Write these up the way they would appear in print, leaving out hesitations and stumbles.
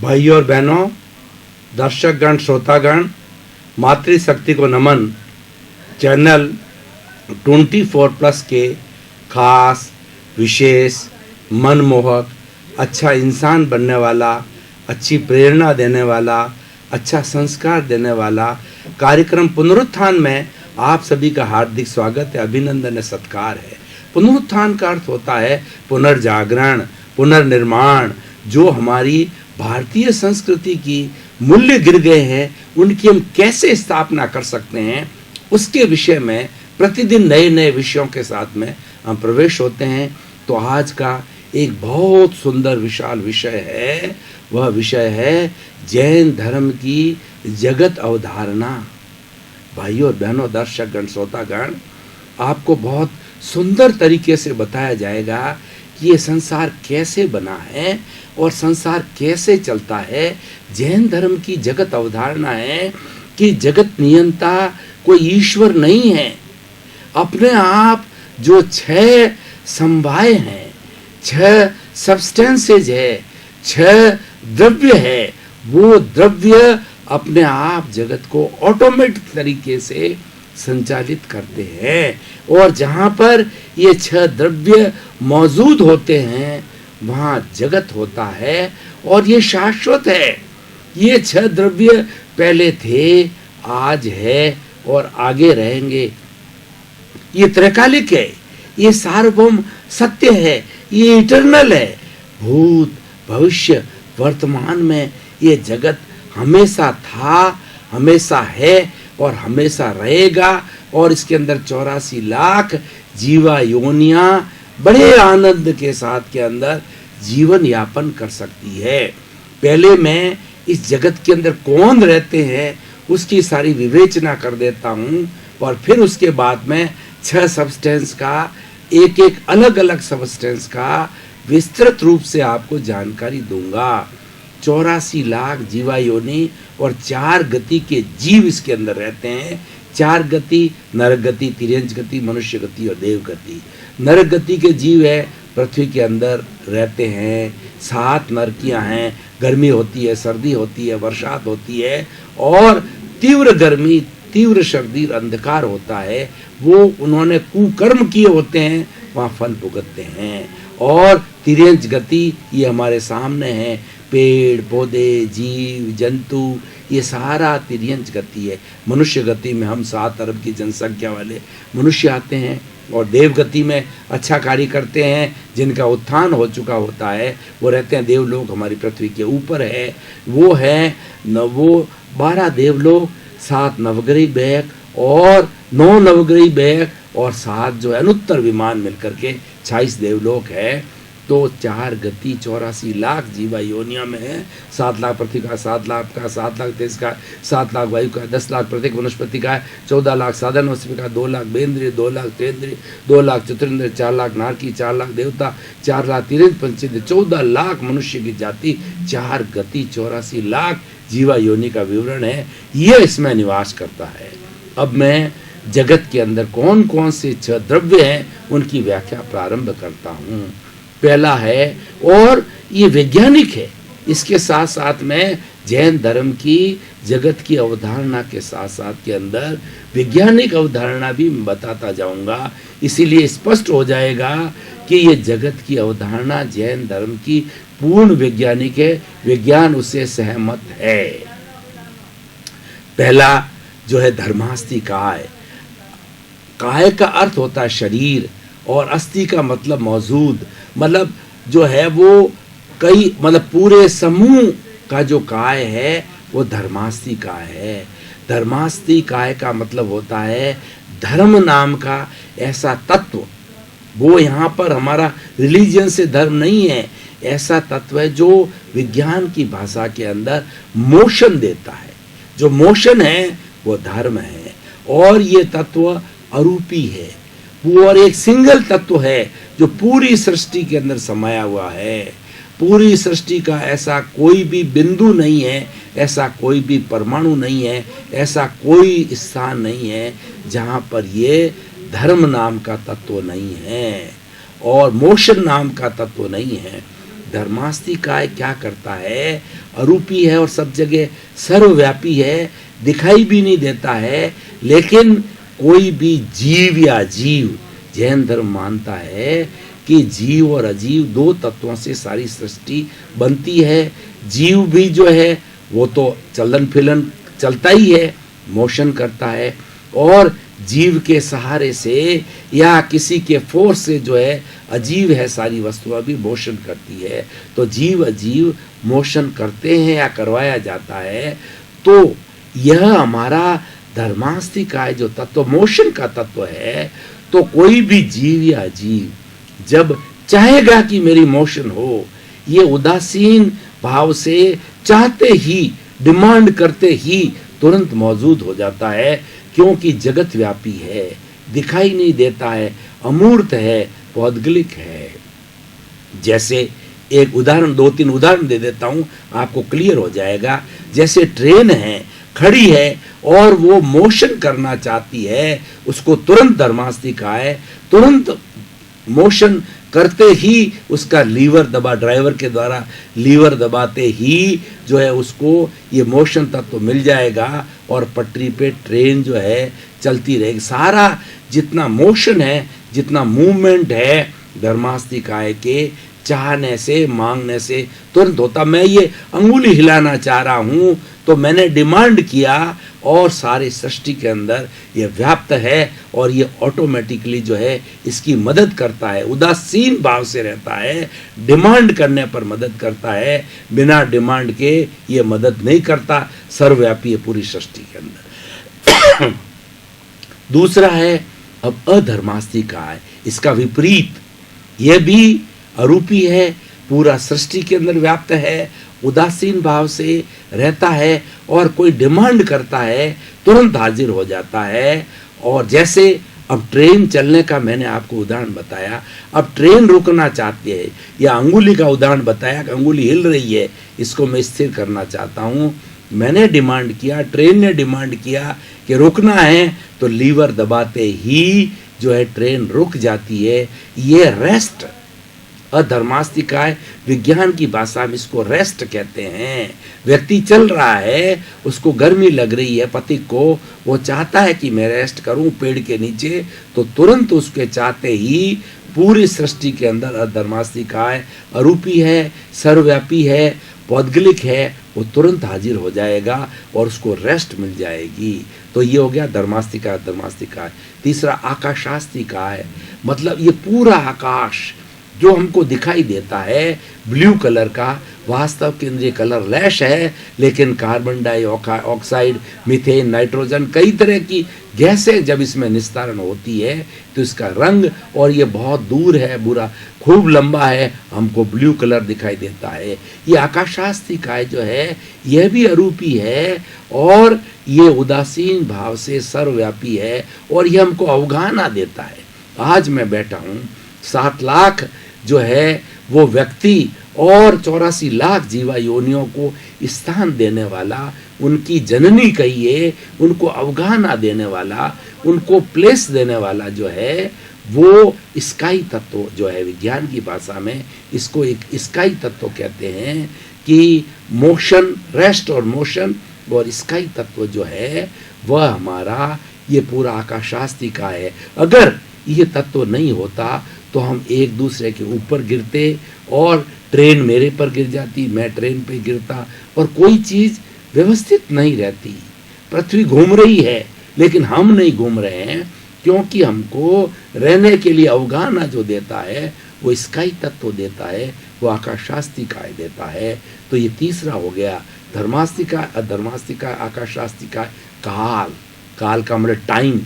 भाई और बहनों, दर्शकगण, श्रोतागण, मातृशक्ति को नमन। चैनल 24+ के खास, विशेष, मनमोहक, अच्छा इंसान बनने वाला, अच्छी प्रेरणा देने वाला, अच्छा संस्कार देने वाला कार्यक्रम पुनरुत्थान में आप सभी का हार्दिक स्वागत है, अभिनंदन है, सत्कार है। पुनरुत्थान का अर्थ होता है पुनर्जागरण, पुनर्निर्माण। जो हमारी भारतीय संस्कृति की मूल्य गिर गए हैं, उनकी हम कैसे स्थापना कर सकते हैं, उसके विषय में प्रतिदिन नए नए विषयों के साथ में हम प्रवेश होते हैं। तो आज का एक बहुत सुंदर विशाल विषय है, वह विषय है जैन धर्म की जगत अवधारणा। भाइयों और बहनों, दर्शकगण, श्रोतागण, आपको बहुत सुंदर तरीके से बताया जाएगा कि ये संसार कैसे बना है और संसार कैसे चलता है। जैन धर्म की जगत अवधारणा है कि जगत नियंता कोई ईश्वर नहीं है। अपने आप जो 6 समवाय हैं, 6 सब्सटेंसेज है, 6 द्रव्य है, वो द्रव्य अपने आप जगत को ऑटोमेटिक तरीके से संचालित करते हैं। और जहाँ पर ये 6 द्रव्य मौजूद होते हैं, वहाँ जगत होता है और ये शाश्वत है। ये 6 द्रव्य पहले थे, आज है और आगे रहेंगे। ये त्रैकालिक है, ये सार्वभौम सत्य है, ये इटर्नल है। भूत, भविष्य, वर्तमान में ये जगत हमेशा था, हमेशा है और हमेशा रहेगा। और इसके अंदर 84 लाख जीवा योनियां बड़े आनंद के साथ के अंदर जीवन यापन कर सकती है। पहले मैं इस जगत के अंदर कौन रहते हैं उसकी सारी विवेचना कर देता हूँ और फिर उसके बाद में 6 सब्सटेंस का, एक एक अलग अलग सब्सटेंस का विस्तृत रूप से आपको जानकारी दूंगा। 84 लाख जीवा योनि और 4 गति के जीव इसके अंदर रहते हैं। 4 गति, नरक गति, तिर्यंच गति, मनुष्य गति और देव गति। नरक गति के जीव है, पृथ्वी के अंदर रहते हैं। 7 नरकियां हैं, गर्मी होती है, सर्दी होती है, बरसात होती है और तीव्र गर्मी, तीव्र सर्दी, अंधकार होता है। वो उन्होंने कुकर्म किए होते हैं, वहाँ फल भुगतते हैं। और तिर्यंच गति ये हमारे सामने है, पेड़ पौधे, जीव जंतु, ये सारा तिर्यंच गति है। मनुष्य गति में हम 7 अरब की जनसंख्या वाले मनुष्य आते हैं और देव गति में अच्छा कार्य करते हैं, जिनका उत्थान हो चुका होता है, वो रहते हैं देवलोक, हमारी पृथ्वी के ऊपर है। वो है वो 12 देवलोक, 7 नवग्रही बैक और 9 नवग्रही बैक और 7 जो है अनुत्तर विमान मिलकर के 26 देवलोक है। तो 4 गति 84 लाख जीवा योनिया में है। 7 लाख पृथ्वी का, 7 लाख का, 7 लाख तेज का, 7 लाख वायु का, 10 लाख प्रत्येक वनस्पति का है, 14 लाख साधन वस्तु का, 2 लाख बेंद्रिय, 2 लाख तेंद्रिय, 2 लाख चतुरेंद्र, 4 लाख नारकी, 4 लाख देवता, 4 लाख तिरंज पंचेंद्र, 14 लाख मनुष्य की जाति, 4 गति 84 लाख जीवा योनि का विवरण है। ये इसमें निवास करता है। अब मैं जगत के अंदर कौन कौन से 6 द्रव्य हैं उनकी व्याख्या प्रारंभ करता हूँ। पहला है, और ये वैज्ञानिक है, इसके साथ साथ में जैन धर्म की जगत की अवधारणा के साथ साथ के अंदर वैज्ञानिक अवधारणा भी बताता जाऊंगा। इसीलिए स्पष्ट हो जाएगा कि ये जगत की अवधारणा जैन धर्म की पूर्ण वैज्ञानिक है, विज्ञान उससे सहमत है। पहला जो है धर्मास्ति काय। काय का अर्थ होता है शरीर और अस्थि का मतलब मौजूद, मतलब जो है वो कई, मतलब पूरे समूह का जो काय है वो धर्मास्ति काय है। धर्मास्ति काय का मतलब होता है धर्म नाम का ऐसा तत्व। वो यहाँ पर हमारा रिलीजन से धर्म नहीं है, ऐसा तत्व है जो विज्ञान की भाषा के अंदर मोशन देता है। जो मोशन है वो धर्म है और ये तत्व अरूपी है। वो और एक सिंगल तत्व है जो पूरी सृष्टि के अंदर समाया हुआ है। पूरी सृष्टि का ऐसा कोई भी बिंदु नहीं है, ऐसा कोई भी परमाणु नहीं है, ऐसा कोई स्थान नहीं है जहाँ पर ये धर्म नाम का तत्व नहीं है और मोशन नाम का तत्व नहीं है। धर्मास्तिकाय क्या करता है, अरूपी है और सब जगह सर्वव्यापी है, दिखाई भी नहीं देता है, लेकिन कोई भी जीव या जीव, जैन धर्म मानता है कि जीव और अजीव दो तत्वों से सारी सृष्टि बनती है। जीव भी जो है वो तो चलन फिलन चलता ही है, मोशन करता है, और जीव के सहारे से या किसी के फोर्स से जो है अजीव है सारी वस्तुएं भी मोशन करती है। तो जीव अजीव मोशन करते हैं या करवाया जाता है। तो यह हमारा धर्मास्तिकाय जो तत्व मोशन का तत्व है, तो कोई भी जीव या अजीव जब चाहेगा कि मेरी मोशन हो, ये उदासीन भाव से चाहते ही, डिमांड करते ही तुरंत मौजूद हो जाता है, क्योंकि जगत व्यापी है, दिखाई नहीं देता है, अमूर्त है, पौद्गलिक है। जैसे एक उदाहरण, दो तीन उदाहरण दे देता हूं, आपको क्लियर हो जाएगा। जैसे ट्रेन है, खड़ी है और वो मोशन करना चाहती है, उसको तुरंत धर्मास्तिकाय तुरंत मोशन करते ही उसका लीवर दबा, ड्राइवर के द्वारा लीवर दबाते ही जो है उसको ये मोशन तत्व मिल जाएगा और पटरी पे ट्रेन जो है चलती रहेगी। सारा जितना मोशन है, जितना मूवमेंट है, धर्मास्तिकाय के चाहने से, मांगने से तुरंत होता। मैं ये अंगुली हिलाना चाह रहा हूँ तो मैंने डिमांड किया और सारी सृष्टि के अंदर ये व्याप्त है और ये ऑटोमेटिकली जो है इसकी मदद करता है। उदासीन भाव से रहता है, डिमांड करने पर मदद करता है, बिना डिमांड के ये मदद नहीं करता। सर्वव्यापी है पूरी सृष्टि के अंदर। दूसरा है अब अधर्मास्तिकाय, इसका विपरीत, यह भी अरूपी है, पूरा सृष्टि के अंदर व्याप्त है, उदासीन भाव से रहता है और कोई डिमांड करता है तुरंत हाजिर हो जाता है। और जैसे अब ट्रेन चलने का मैंने आपको उदाहरण बताया, अब ट्रेन रुकना चाहती है, या अंगुली का उदाहरण बताया कि अंगुली हिल रही है, इसको मैं स्थिर करना चाहता हूँ, मैंने डिमांड किया, ट्रेन ने डिमांड किया कि रुकना है, तो लीवर दबाते ही जो है ट्रेन रुक जाती है। ये रेस्ट, अधर्मास्तिकाय विज्ञान की भाषा में इसको रेस्ट कहते हैं। व्यक्ति चल रहा है, उसको गर्मी लग रही है, पति को, वो चाहता है कि मैं रेस्ट करूं पेड़ के नीचे, तो तुरंत उसके चाहते ही पूरी सृष्टि के अंदर अधर्मास्तिकाय अरूपी है, सर्वव्यापी है, पौद्गलिक है, वो तुरंत हाजिर हो जाएगा और उसको रेस्ट मिल जाएगी। तो ये हो गया धर्मास्तिकाय, धर्मास्तिकाय। तीसरा आकाशास्तिकाय, मतलब ये पूरा आकाश जो हमको दिखाई देता है ब्लू कलर का, वास्तव केंद्रीय कलर लैश है, लेकिन कार्बन डाइऑक्साइड, मीथेन, नाइट्रोजन, कई तरह की गैसें जब इसमें निस्तारण होती है तो इसका रंग, और ये बहुत दूर है, बुरा खूब लंबा है, हमको ब्लू कलर दिखाई देता है। ये आकाशास्तिकाय जो है यह भी अरूपी है और ये उदासीन भाव से सर्वव्यापी है और ये हमको अवगाहना देता है। आज मैं बैठा हूँ, 7 लाख जो है वो व्यक्ति और 84 लाख जीवा योनियों को स्थान देने वाला, उनकी जननी कहिए, उनको अवगाहना देने वाला, उनको प्लेस देने वाला जो है वो स्काई तत्व जो है, विज्ञान की भाषा में इसको एक स्काई तत्व कहते हैं कि मोशन, रेस्ट और मोशन, और स्काई तत्व जो है वह हमारा ये पूरा आकाशास्तिकाय है। अगर ये तत्व नहीं होता तो हम एक दूसरे के ऊपर गिरते और ट्रेन मेरे पर गिर जाती, मैं ट्रेन पे गिरता, और कोई चीज़ व्यवस्थित नहीं रहती। पृथ्वी घूम रही है लेकिन हम नहीं घूम रहे हैं, क्योंकि हमको रहने के लिए अवगाहना जो देता है वो स्काई तत्व देता है, वो आकाशास्तिकाय देता है। तो ये तीसरा हो गया धर्मास्तिकाय, अधर्मास्तिकाय, आकाशास्तिकाय। काल, काल का मतलब टाइम,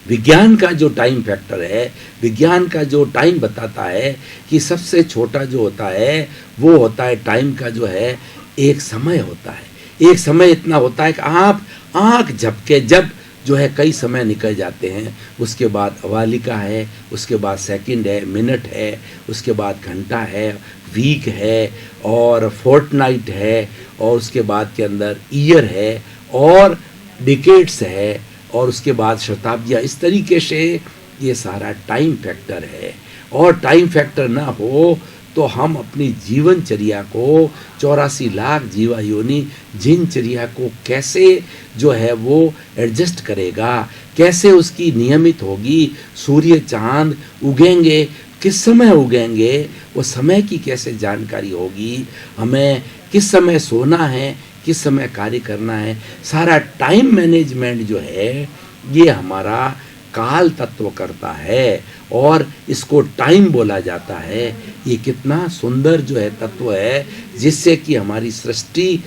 विज्ञान का जो टाइम फैक्टर है, विज्ञान का जो टाइम बताता है कि सबसे छोटा जो होता है वो होता है टाइम का जो है एक समय होता है। एक समय इतना होता है कि आप आँख झपके जब जो है कई समय निकल जाते हैं, उसके बाद अवालिका है, उसके बाद सेकंड है, मिनट है, उसके बाद घंटा है, वीक है और फोर्टनाइट है, और उसके बाद के अंदर ईयर है और डिकेड्स है, और उसके बाद शताब्दियाँ। इस तरीके से ये सारा टाइम फैक्टर है, और टाइम फैक्टर ना हो तो हम अपनी जीवनचर्या को 84 लाख जीवा योनि दिनचर्या को कैसे जो है वो एडजस्ट करेगा, कैसे उसकी नियमित होगी, सूर्य चांद उगेंगे किस समय उगेंगे, वो समय की कैसे जानकारी होगी, हमें किस समय सोना है, किस समय कार्य करना है, सारा टाइम मैनेजमेंट जो है ये हमारा काल तत्व करता है और इसको टाइम बोला जाता है। ये कितना सुंदर जो है तत्व है जिससे कि हमारी सृष्टि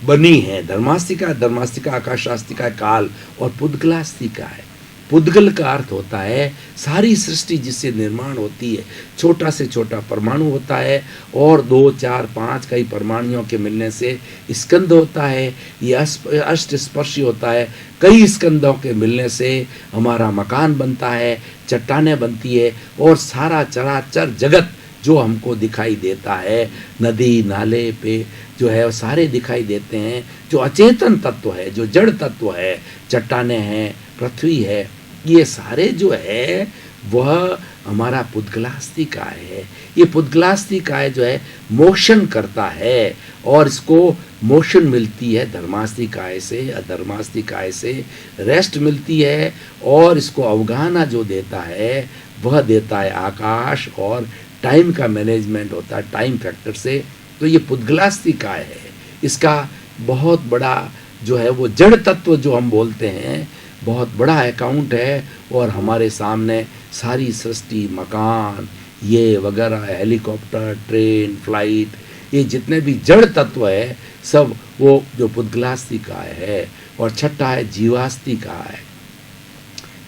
बनी है। धर्मास्तिका आकाशास्तिका काल और पुद्गलास्तिका है। पुद्गल का अर्थ होता है सारी सृष्टि जिससे निर्माण होती है। छोटा से छोटा परमाणु होता है और 2, 4, 5 कई परमाणुओं के मिलने से स्कंद होता है। ये अष्ट स्पर्शी होता है। कई स्कंदों के मिलने से हमारा मकान बनता है, चट्टानें बनती है और सारा चराचर जगत जो हमको दिखाई देता है, नदी नाले पे जो है वो सारे दिखाई देते हैं। जो अचेतन तत्व है, जो जड़ तत्व है, चट्टानें हैं, पृथ्वी है, ये सारे जो है वह हमारा पुद्गलास्तिकाय है। ये पुद्गलास्तिकाय जो है मोशन करता है और इसको मोशन मिलती है धर्मास्तिकाय से, अधर्मास्तिकाय से रेस्ट मिलती है और इसको अवगाहना जो देता है वह देता है आकाश और टाइम का मैनेजमेंट होता है टाइम फैक्टर से। तो ये पुद्गलास्तिकाय है। इसका बहुत बड़ा जो है वो जड़ तत्व जो हम बोलते हैं बहुत बड़ा अकाउंट है और हमारे सामने सारी सृष्टि, मकान ये वगैरह, हेलीकॉप्टर, ट्रेन, फ्लाइट, ये जितने भी जड़ तत्व है सब वो जो पुद्गलास्तिकाय है। और छठा है जीवास्तिकाय।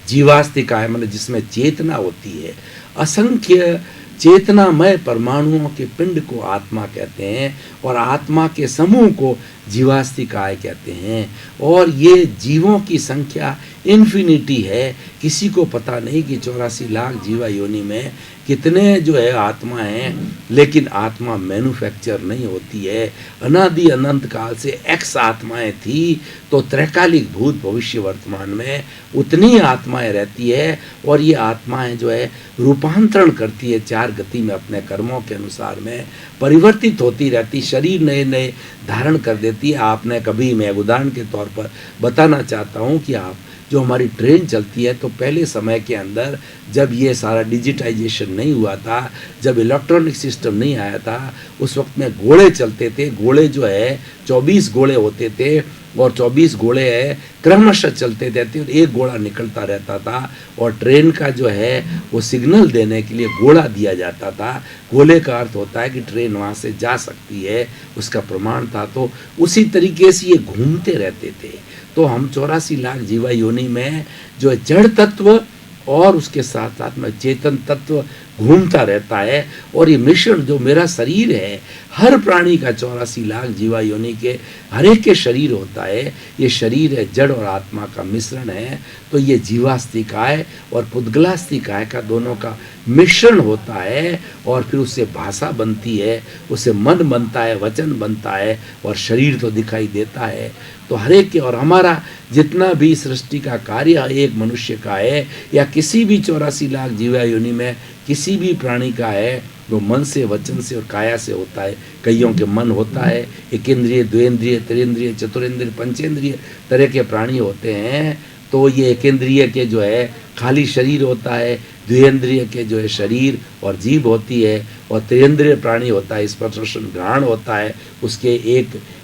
जीवास्तिकाय मतलब जिसमें चेतना होती है। असंख्य चेतनामय परमाणुओं के पिंड को आत्मा कहते हैं और आत्मा के समूह को जीवास्तिकाय कहते हैं। और ये जीवों की संख्या इन्फिनिटी है। किसी को पता नहीं कि 84 लाख जीवा योनि में कितने जो है आत्मा हैं, लेकिन आत्मा मैन्युफैक्चर नहीं होती है। अनादि अनंत काल से एक्स आत्माएं थी तो त्रैकालिक भूत भविष्य वर्तमान में उतनी आत्माएं रहती है और ये आत्माएं जो है रूपांतरण करती है 4 गति में अपने कर्मों के अनुसार में परिवर्तित होती रहती, शरीर नए नए धारण कर देती है। आपने कभी, मैं उदाहरण के तौर पर बताना चाहता हूँ कि आप जो हमारी ट्रेन चलती है तो पहले समय के अंदर जब ये सारा डिजिटाइजेशन नहीं हुआ था, जब इलेक्ट्रॉनिक सिस्टम नहीं आया था, उस वक्त में घोड़े चलते थे। घोड़े जो है 24 घोड़े होते थे और 24 घोड़े है क्रमशः चलते रहते और एक घोड़ा निकलता रहता था और ट्रेन का जो है वो सिग्नल देने के लिए घोड़ा दिया जाता था। घोड़े का अर्थ होता है कि ट्रेन वहाँ से जा सकती है, उसका प्रमाण था। तो उसी तरीके से ये घूमते रहते थे। तो हम 84 लाख जीवा योनि में जो है जड़ तत्व और उसके साथ साथ में चेतन तत्व घूमता रहता है। और ये मिश्रण जो मेरा शरीर है, हर प्राणी का 84 लाख जीवा योनि के हर एक के शरीर होता है। ये शरीर है जड़ और आत्मा का मिश्रण है। तो ये जीवास्तिकाय और पुद्गलास्तिकाय का दोनों का मिश्रण होता है और फिर उससे भाषा बनती है, उससे मन बनता है, वचन बनता है और शरीर तो दिखाई देता है। तो हर एक के और हमारा जितना भी सृष्टि का कार्य एक मनुष्य का है या किसी भी 84 लाख जीवा योनि में किसी भी प्राणी का है, वो मन से, वचन से और काया से होता है। कईयों के मन होता है, एक इंद्रिय, द्वेंद्रिय, त्रिंद्रिय, चतुरेंद्रिय, पंचेंद्रिय तरह के प्राणी होते हैं। तो ये एक इंद्रिय के जो है खाली शरीर होता है, द्विंद्रिय के जो है शरीर और जीभ होती है और त्रिंद्रिय प्राणी होता है, स्पर्श रसन घ्राण होता है। उसके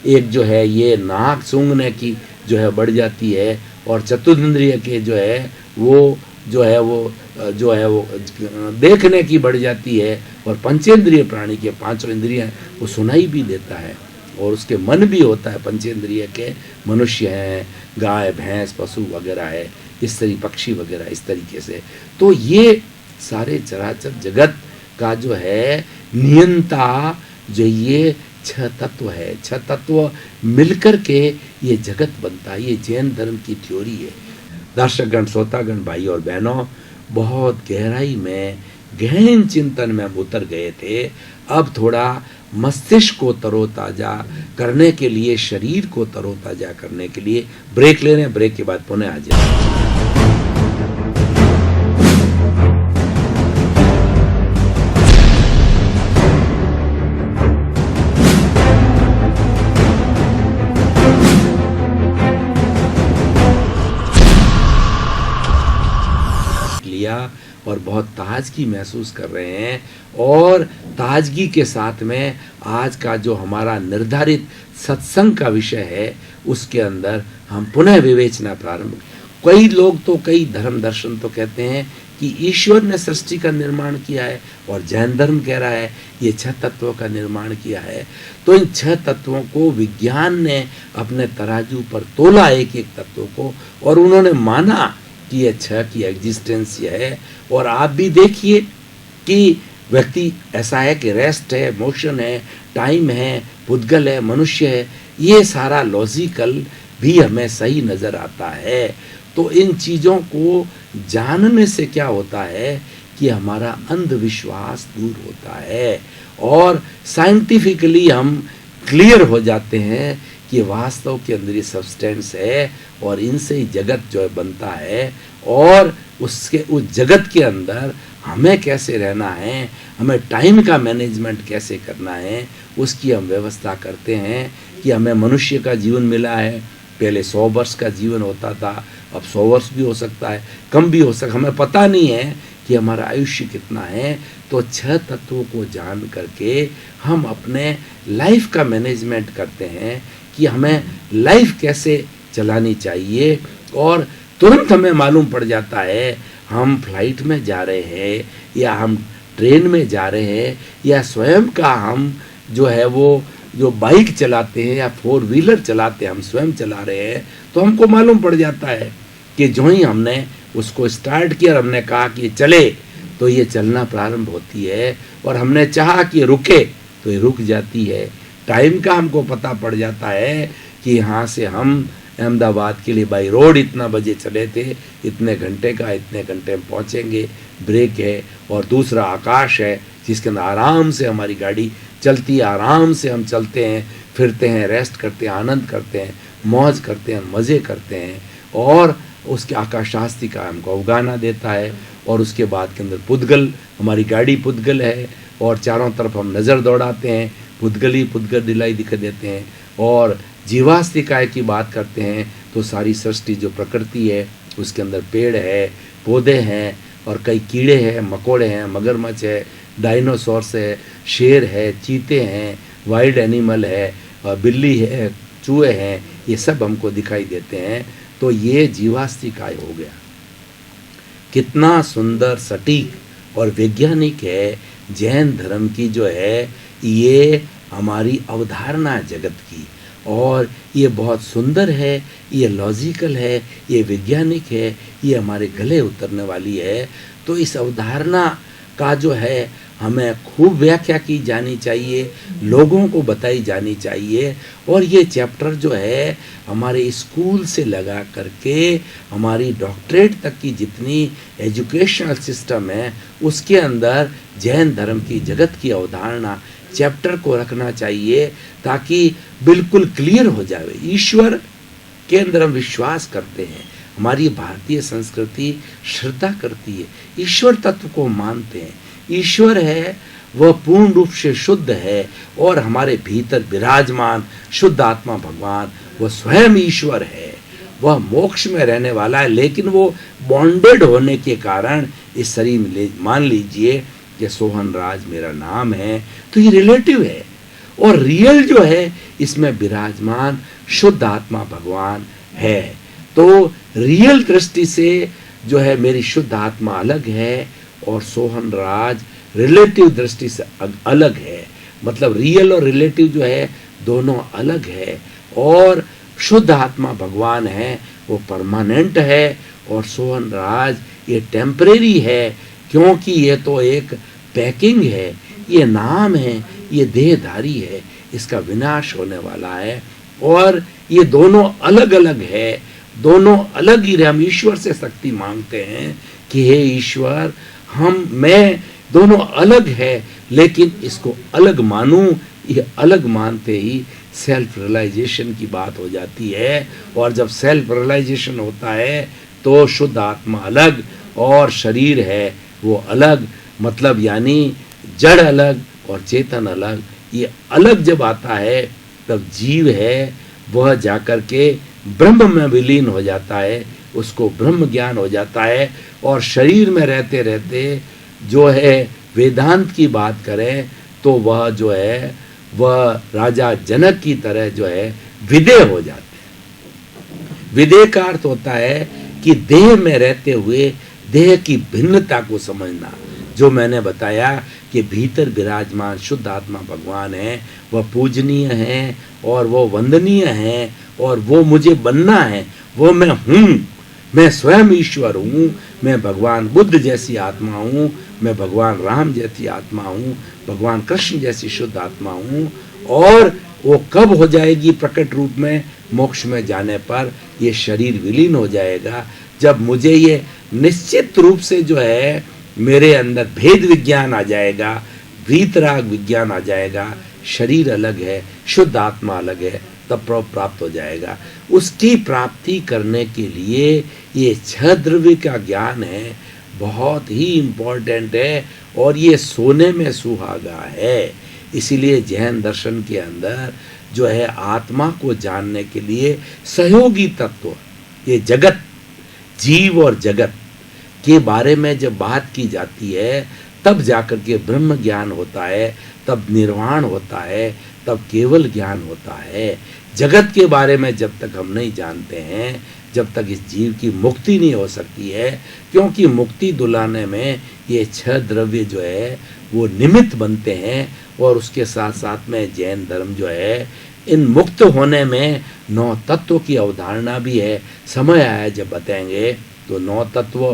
एक जो है ये नाक सूंघने की जो है बढ़ जाती है और चतुर्इंद्रिय के जो है वो देखने की बढ़ जाती है और पंचेंद्रिय प्राणी के 5 इंद्रिय वो सुनाई भी देता है और उसके मन भी होता है। पंचेंद्रिय के मनुष्य हैं, गाय, भैंस, पशु वगैरह है, इस तरीके पक्षी वगैरह इस तरीके से। तो ये सारे चराचर जगत का जो है नियंता जो ये 6 तत्व है। 6 तत्व मिलकर के ये जगत बनता है। ये जैन धर्म की थ्योरी है। दर्शकगण, श्रोतागण, भाई और बहनों, बहुत गहराई में गहन चिंतन में हम उतर गए थे। अब थोड़ा मस्तिष्क को तरोताजा करने के लिए, शरीर को तरोताजा करने के लिए ब्रेक ले रहे हैं। ब्रेक के बाद पुनः आ जाए। लिया और बहुत ताजगी महसूस कर रहे हैं। और ताजगी के साथ में आज का जो हमारा निर्धारित सत्संग का विषय है उसके अंदर हम पुनः विवेचना प्रारंभ। कई लोग तो कई धर्म दर्शन तो कहते हैं कि ईश्वर ने सृष्टि का निर्माण किया है, और जैन धर्म कह रहा है ये 6 तत्वों का निर्माण किया है। तो इन 6 तत्वों को विज्ञान ने अपने तराजू पर तोला, एक एक तत्वों को, और उन्होंने माना कि ये 6 की एग्जिस्टेंस है। और आप भी देखिए कि व्यक्ति ऐसा है कि रेस्ट है, मोशन है, टाइम है, पुद्गल है, मनुष्य है, ये सारा लॉजिकल भी हमें सही नज़र आता है। तो इन चीज़ों को जानने से क्या होता है कि हमारा अंधविश्वास दूर होता है और साइंटिफिकली हम क्लियर हो जाते हैं कि वास्तव के अंदर ये सब्सटेंस है और इनसे ही जगत जो है बनता है। और उसके उस जगत के अंदर हमें कैसे रहना है, हमें टाइम का मैनेजमेंट कैसे करना है, उसकी हम व्यवस्था करते हैं। कि हमें मनुष्य का जीवन मिला है, पहले 100 वर्ष का जीवन होता था, अब 100 वर्ष भी हो सकता है, कम भी हो सकता, हमें पता नहीं है कि हमारा आयुष्य कितना है। तो 6 तत्वों को जान करके हम अपने लाइफ का मैनेजमेंट करते हैं कि हमें लाइफ कैसे चलानी चाहिए। और तुरंत हमें मालूम पड़ जाता है हम फ्लाइट में जा रहे हैं या हम ट्रेन में जा रहे हैं या स्वयं का हम जो है वो जो बाइक चलाते हैं या 4 व्हीलर चलाते हैं, हम स्वयं चला रहे हैं। तो हमको मालूम पड़ जाता है कि जो ही हमने उसको स्टार्ट किया और हमने कहा कि चले, तो ये चलना प्रारंभ होती है। और हमने चाहा कि रुके तो ये रुक जाती है। टाइम का हमको पता पड़ जाता है कि यहाँ से हम अहमदाबाद के लिए बाई रोड इतना बजे चले थे, इतने घंटे का, इतने घंटे में पहुँचेंगे, ब्रेक है। और दूसरा आकाश है जिसके अंदर आराम से हमारी गाड़ी चलती है, आराम से हम चलते हैं, फिरते हैं, रेस्ट करते हैं, आनंद करते हैं, मौज करते हैं, मज़े करते हैं। और उसके आकाशास्ति का हमको अवगाना देता है। और उसके बाद के अंदर पुद्गल, हमारी गाड़ी पुद्गल है और चारों तरफ हम नज़र दौड़ाते हैं, पुद्गल ही पुद्गल दिलाई दिखा देते हैं। और जीवास्तिकाय की बात करते हैं तो सारी सृष्टि जो प्रकृति है उसके अंदर पेड़ है, पौधे हैं और कई कीड़े हैं, मकोड़े हैं, मगरमच्छ है, डायनासोर्स है, शेर है, चीते हैं, वाइल्ड एनिमल है, बिल्ली है, चूहे हैं, ये सब हमको दिखाई देते हैं। तो ये जीवास्तिकाय हो गया। कितना सुंदर, सटीक और वैज्ञानिक है जैन धर्म की जो है ये हमारी अवधारणा जगत की। और ये बहुत सुंदर है, ये लॉजिकल है, ये वैज्ञानिक है, ये हमारे गले उतरने वाली है। तो इस अवधारणा का जो है हमें खूब व्याख्या की जानी चाहिए, लोगों को बताई जानी चाहिए। और ये चैप्टर जो है हमारे स्कूल से लगा करके हमारी डॉक्टरेट तक की जितनी एजुकेशनल सिस्टम है उसके अंदर जैन धर्म की जगत की अवधारणा चैप्टर को रखना चाहिए, ताकि बिल्कुल क्लियर हो जाए। ईश्वर के अंदर हम विश्वास करते हैं, हमारी भारतीय संस्कृति श्रद्धा करती है, ईश्वर तत्व को मानते हैं। ईश्वर है वह पूर्ण रूप से शुद्ध है और हमारे भीतर विराजमान शुद्ध आत्मा भगवान वह स्वयं ईश्वर है। वह मोक्ष में रहने वाला है, लेकिन वो बॉन्डेड होने के कारण इस शरीर में, मान लीजिए कि सोहन राज मेरा नाम है, तो ये रिलेटिव है। और रियल जो है इसमें विराजमान शुद्ध आत्मा भगवान है। तो रियल दृष्टि से जो है मेरी शुद्ध आत्मा अलग है और सोहन राज रिलेटिव दृष्टि से अलग है। मतलब रियल और रिलेटिव जो है दोनों अलग है। और शुद्ध आत्मा भगवान है वो परमानेंट है और सोहन राज ये टेम्परेरी है, क्योंकि ये तो एक पैकिंग है, ये नाम है, ये देहधारी है, इसका विनाश होने वाला है। और ये दोनों अलग अलग है, दोनों अलग ही। हम ईश्वर से शक्ति मांगते हैं कि हे ईश्वर, मैं दोनों अलग है, लेकिन इसको अलग मानूं। ये अलग मानते ही सेल्फ रियलाइजेशन की बात हो जाती है। और जब सेल्फ रियलाइजेशन होता है तो शुद्ध आत्मा अलग और शरीर है वो अलग। मतलब यानी जड़ अलग और चेतन अलग। ये अलग जब आता है तब जीव है वह जाकर के ब्रह्म में विलीन हो जाता है उसको ब्रह्म ज्ञान हो जाता है। और शरीर में रहते रहते जो है वेदांत की बात करें तो वह जो है वह राजा जनक की तरह जो है विदेह हो जाते हैं। विदेह का अर्थ होता है कि देह में रहते हुए देह की भिन्नता को समझना। जो मैंने बताया कि भीतर विराजमान शुद्ध आत्मा भगवान है, वह पूजनीय है और वो वंदनीय है और वो मुझे बनना है, वो मैं हूँ, मैं स्वयं ईश्वर हूँ, मैं भगवान बुद्ध जैसी आत्मा हूँ, मैं भगवान राम जैसी आत्मा हूँ, भगवान कृष्ण जैसी शुद्ध आत्मा हूँ। और वो कब हो जाएगी प्रकट रूप में? मोक्ष में जाने पर ये शरीर विलीन हो जाएगा, जब मुझे ये निश्चित रूप से जो है मेरे अंदर भेद विज्ञान आ जाएगा, वीतराग विज्ञान आ जाएगा, शरीर अलग है, शुद्ध आत्मा अलग है, तब प्राप्त हो जाएगा। उसकी प्राप्ति करने के लिए ये 6 द्रव्य का ज्ञान है, बहुत ही इम्पोर्टेंट है और ये सोने में सुहागा है। इसीलिए जैन दर्शन के अंदर जो है आत्मा को जानने के लिए सहयोगी तत्व, ये जगत, जीव और जगत के बारे में जब बात की जाती है तब जाकर के ब्रह्म ज्ञान होता है, तब निर्वाण होता है, तब केवल ज्ञान होता है। जगत के बारे में जब तक हम नहीं जानते हैं, जब तक इस जीव की मुक्ति नहीं हो सकती है, क्योंकि मुक्ति दिलाने में ये 6 द्रव्य जो है वो निमित्त बनते हैं। और उसके साथ साथ में जैन धर्म जो है इन मुक्त होने में 9 तत्व की अवधारणा भी है। समय आया जब बताएंगे। तो 9 तत्व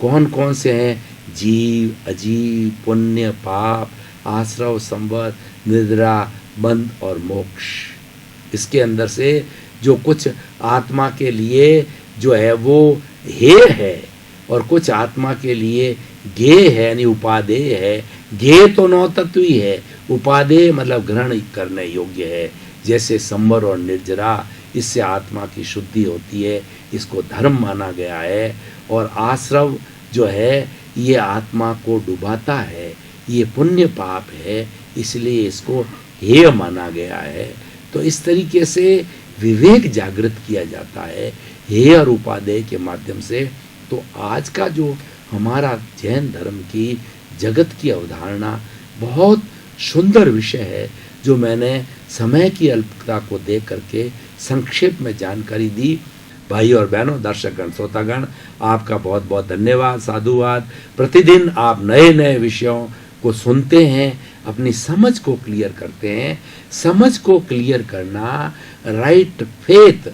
कौन कौन से हैं? जीव, अजीव, पुण्य, पाप, आश्रव, संवद, निद्रा, बंध और मोक्ष। इसके अंदर से जो कुछ आत्मा के लिए जो है वो हेय है और कुछ आत्मा के लिए गेय है, यानी उपादेय है। गेय तो 9 तत्व ही है, उपादेय मतलब ग्रहण करने योग्य है, जैसे संवर और निर्जरा, इससे आत्मा की शुद्धि होती है, इसको धर्म माना गया है। और आश्रव जो है ये आत्मा को डुबाता है, ये पुण्य पाप है, इसलिए इसको हेय माना गया है। तो इस तरीके से विवेक जागृत किया जाता है हेय और उपादेय के माध्यम से। तो आज का जो हमारा जैन धर्म की जगत की अवधारणा बहुत सुंदर विषय है, जो मैंने समय की अल्पता को देख करके संक्षेप में जानकारी दी। भाई और बहनों, दर्शकगण, श्रोतागण, आपका बहुत बहुत धन्यवाद, साधुवाद। प्रतिदिन आप नए नए विषयों को सुनते हैं, अपनी समझ को क्लियर करते हैं। समझ को क्लियर करना, राइट फेथ,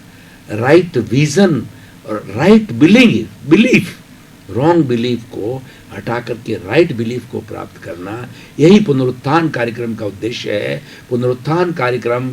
राइट विजन और राइट बिलीफ, रॉन्ग बिलीफ को हटा करके राइट बिलीफ को प्राप्त करना, यही पुनरुत्थान कार्यक्रम का उद्देश्य है। पुनरुत्थान कार्यक्रम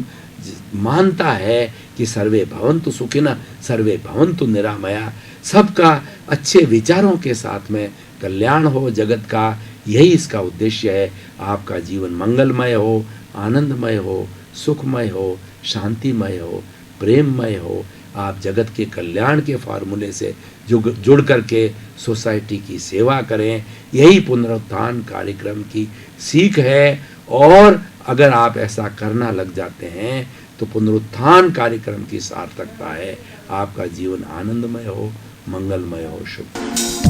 मानता है कि सर्वे भवन्तु सुखिनः, सर्वे भवन्तु निरामया, सबका अच्छे विचारों के साथ में कल्याण हो जगत का, यही इसका उद्देश्य है। आपका जीवन मंगलमय हो, आनंदमय हो, सुखमय हो, शांतिमय हो, प्रेममय हो। आप जगत के कल्याण के फार्मूले से जुड़ करके सोसाइटी की सेवा करें, यही पुनरुत्थान कार्यक्रम की सीख है। और अगर आप ऐसा करना लग जाते हैं तो पुनरुत्थान कार्यक्रम की सार्थकता है। आपका जीवन आनंदमय हो, मंगलमय हो, शुभ।